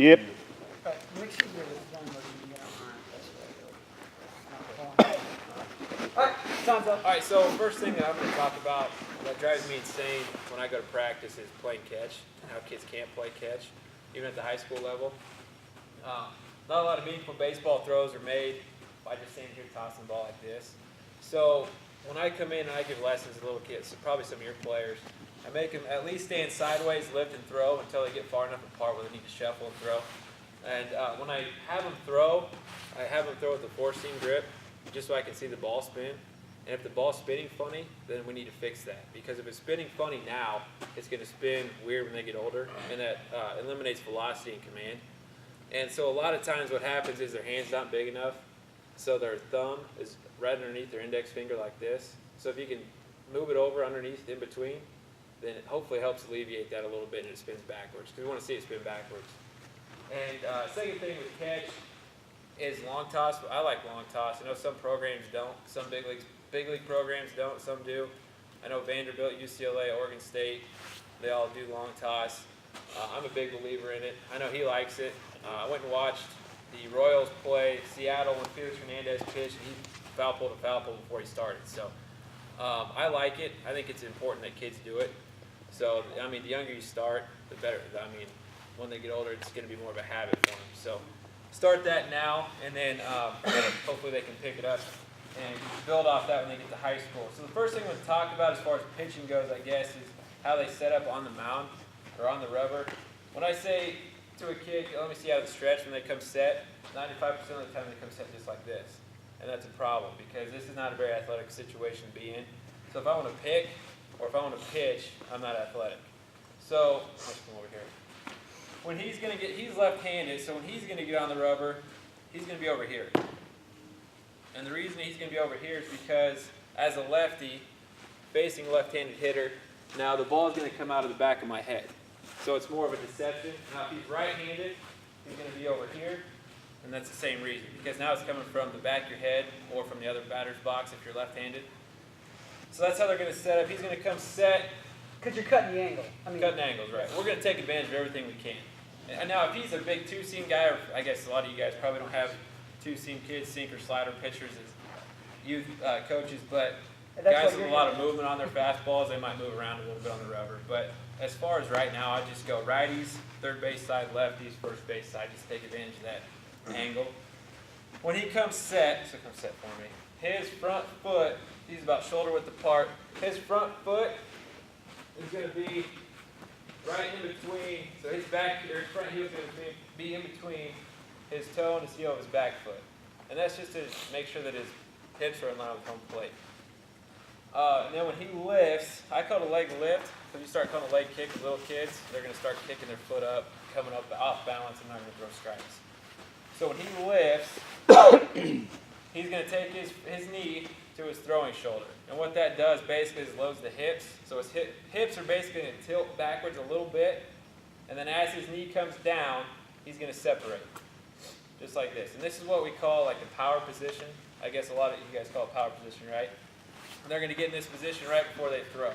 Yep. But make sure you get it done where you can get on it. That's right. All right, time's up. All right, so first thing that I'm going to talk about that drives me insane when I go to practice is playing catch, and how kids can't play catch, even at the high school level. Not a lot of meaningful baseball throws are made by just standing here tossing the ball like this. So when I come in and I give lessons to little kids, probably some of your players, I make them at least stand sideways, lift and throw until they get far enough apart where they need to shuffle and throw. And when I have them throw, I have them throw with a four-seam grip just so I can see the ball spin. And if the ball's spinning funny, then we need to fix that. Because if it's spinning funny now, it's going to spin weird when they get older, and that eliminates velocity and command. And so a lot of times what happens is their hand's not big enough, so their thumb is right underneath their index finger like this. So if you can move it over underneath in between, then it hopefully helps alleviate that a little bit and it spins backwards, because we want to see it spin backwards. And second thing with catch is long toss. I like long toss. I know some programs don't. Some big league programs don't. Some do. I know Vanderbilt, UCLA, Oregon State, they all do long toss. I'm a big believer in it. I know he likes it. I went and watched the Royals play Seattle when Felix Hernandez pitched, and he foul pulled a foul pole before he started. So I like it. I think it's important that kids do it. So, I mean, the younger you start, the better. I mean, when they get older, it's going to be more of a habit for them. So start that now, and then hopefully they can pick it up and build off that when they get to high school. So the first thing we'll talk about as far as pitching goes, I guess, is how they set up on the mound or on the rubber. When I say to a kid, let me see how they stretch when they come set, 95% of the time they come set just like this. And that's a problem because this is not a very athletic situation to be in. So if I want to pick or if I want to pitch, I'm not athletic. So let's come over here. When he's going to get, he's left-handed, so when he's going to get on the rubber, he's going to be over here. And the reason he's going to be over here is because as a lefty, facing a left-handed hitter, now the ball is going to come out of the back of my head. So it's more of a deception. Now if he's right-handed, he's going to be over here, and that's the same reason. Because now it's coming from the back of your head or from the other batter's box if you're left-handed. So that's how they're going to set up. He's going to come set. Because you're cutting the angle. Cutting angles, right. We're going to take advantage of everything we can. And now if he's a big two-seam guy, or I guess a lot of you guys probably don't have two-seam kids, sinker, slider pitchers as youth coaches, but guys with a lot of movement on their fastballs, they might move around a little bit on the rubber. But as far as right now, I just go righties, third base side, lefties, first base side, just take advantage of that angle. When he comes set, so come set for me, his front foot, he's about shoulder width apart, his front foot is going to be right in between, so his back, or his front heel is going to be in between his toe and his heel of his back foot. And that's just to make sure that his hips are in line with home plate. And then when he lifts, I call it a leg lift. So if you start calling a leg kick with little kids, they're going to start kicking their foot up, coming up off balance, and not going to throw strikes. So when he lifts, he's going to take his knee to his throwing shoulder. And what that does basically is loads the hips. So his hips are basically going to tilt backwards a little bit. And then as his knee comes down, he's going to separate. Just like this. And this is what we call like the power position. I guess a lot of you guys call it power position, right? And they're going to get in this position right before they throw.